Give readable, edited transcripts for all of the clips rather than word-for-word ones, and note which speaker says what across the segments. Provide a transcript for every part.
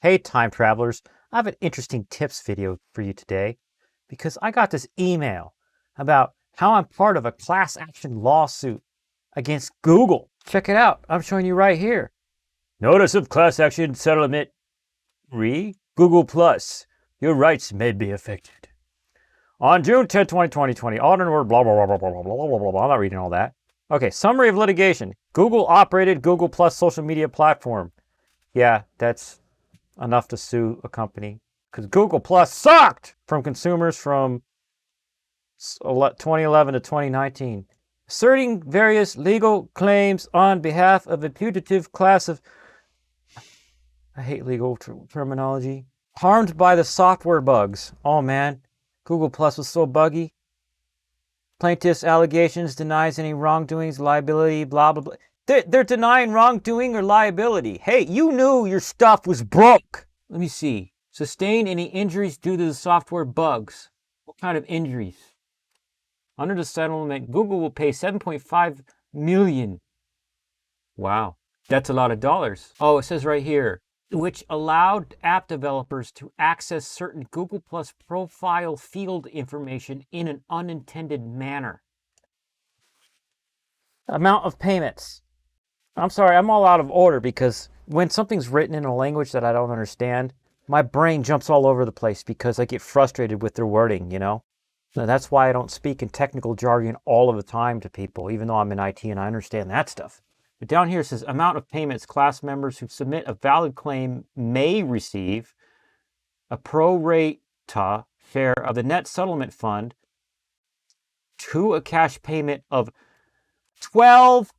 Speaker 1: Hey time travelers, I have an interesting tips video for you today because I got this email about how I'm part of a class action lawsuit against Google. Check it out, I'm showing you right here. Notice of class action settlement Google Plus. Your rights may be affected. On June 10, 2020, Alden word blah blah blah blah blah blah blah blah blah. I'm not reading all that. Okay, summary of litigation. Google operated Google Plus social media platform. Yeah, that's enough to sue a company because Google Plus sucked from consumers from 2011 to 2019, asserting various legal claims on behalf of a putative class of, I hate legal terminology, harmed by the software bugs. Oh man, Google Plus was so buggy. Plaintiff's allegations denies any wrongdoings, liability, blah, blah, blah. They're denying wrongdoing or liability. Hey, you knew your stuff was broke. Let me see. Sustain any injuries due to the software bugs. What kind of injuries? Under the settlement, Google will pay $7.5 million. Wow, that's a lot of dollars. Oh, it says right here, which allowed app developers to access certain Google Plus profile field information in an unintended manner. Amount of payments. I'm sorry, I'm all out of order because when something's written in a language that I don't understand, my brain jumps all over the place because I get frustrated with their wording, you know? So that's why I don't speak in technical jargon all of the time to people, even though I'm in IT and I understand that stuff. But down here it says amount of payments class members who submit a valid claim may receive a pro rata share of the net settlement fund to a cash payment of $12.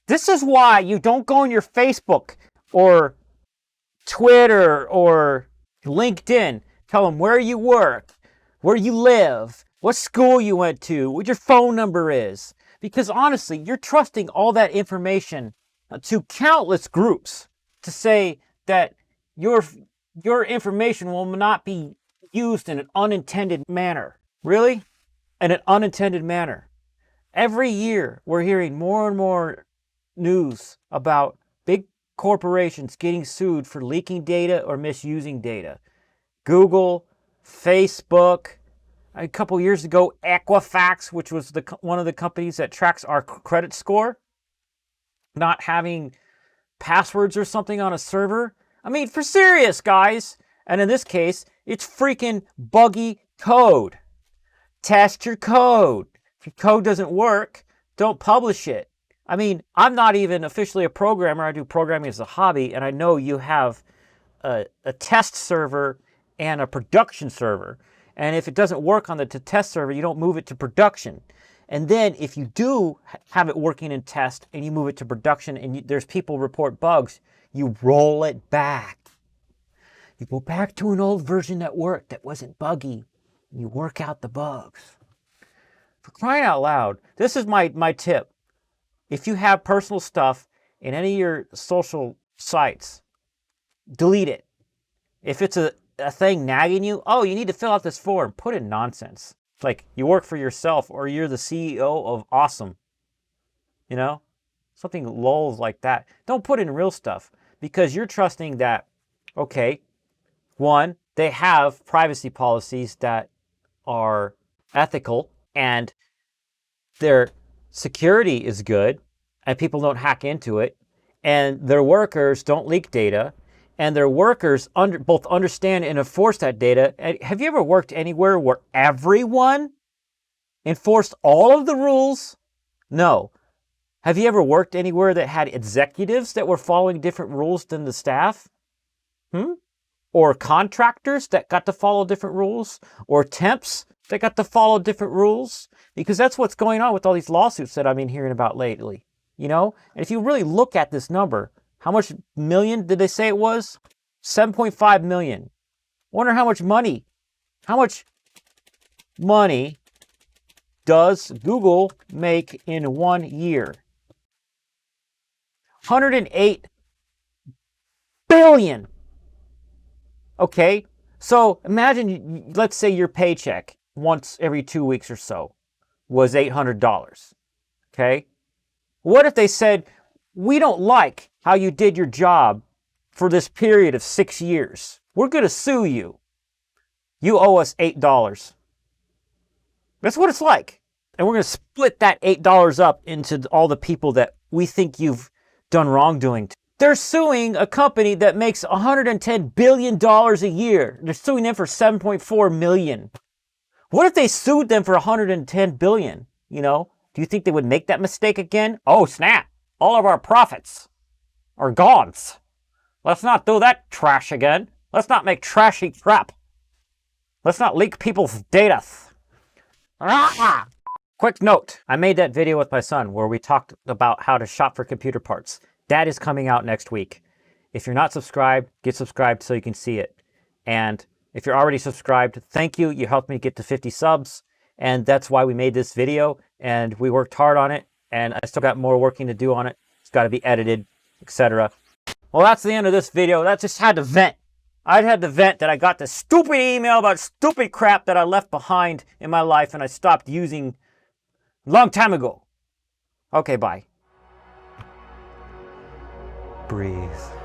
Speaker 1: This is why you don't go on your Facebook or Twitter or LinkedIn. Tell them where you work, where you live, what school you went to, what your phone number is. Because honestly, you're trusting all that information to countless groups to say that your information will not be used in an unintended manner. Really? In an unintended manner. Every year, we're hearing more and more news about big corporations getting sued for leaking data or misusing data. Google, Facebook, a couple years ago, Equifax, which was one of the companies that tracks our credit score, not having passwords or something on a server. I mean, for serious, guys. And in this case, it's freaking buggy code. Test your code. If your code doesn't work, don't publish it. I mean, I'm not even officially a programmer. I do programming as a hobby, and I know you have a test server and a production server. And if it doesn't work on the test server, you don't move it to production. And then if you do have it working in test and you move it to production and there's people report bugs, you roll it back. You go back to an old version that worked, that wasn't buggy. And you work out the bugs. For crying out loud, this is my tip. If you have personal stuff in any of your social sites, delete it. If it's a thing nagging you, oh, you need to fill out this form, put in nonsense. Like you work for yourself or you're the CEO of awesome. You know? Something lulls like that. Don't put in real stuff because you're trusting that, okay, one, they have privacy policies that are ethical and their security is good and people don't hack into it and their workers don't leak data and their workers both understand and enforce that data. Have you ever worked anywhere where everyone enforced all of the rules? No. Have you ever worked anywhere that had executives that were following different rules than the staff? Or contractors that got to follow different rules? Or temps that got to follow different rules? Because that's what's going on with all these lawsuits that I've been hearing about lately. You know? And if you really look at this number, how much million did they say it was? 7.5 million. Wonder how much money does Google make in 1 year? 108 billion. Okay, so imagine, let's say your paycheck once every 2 weeks or so was $800. Okay, what if they said we don't like how you did your job for this period of 6 years. We're going to sue you. You owe us $8. That's what it's like. And we're going to split that $8 up into all the people that we think you've done wrongdoing to. They're suing a company that makes $110 billion a year. They're suing them for $7.4 million. What if they sued them for $110 billion? You know, do you think they would make that mistake again? Oh, snap. All of our profits are gone. Let's not do that trash again. Let's not make trashy crap. Let's not leak people's data. Quick note. I made that video with my son where we talked about how to shop for computer parts. That is coming out next week. If you're not subscribed, get subscribed so you can see it. And if you're already subscribed, thank you. You helped me get to 50 subs. And that's why we made this video. And we worked hard on it. And I still got more working to do on it. It's got to be edited, etc. Well, that's the end of this video. That just had to vent. I had to vent that I got this stupid email about stupid crap that I left behind in my life and I stopped using a long time ago. Okay, bye. Breathe.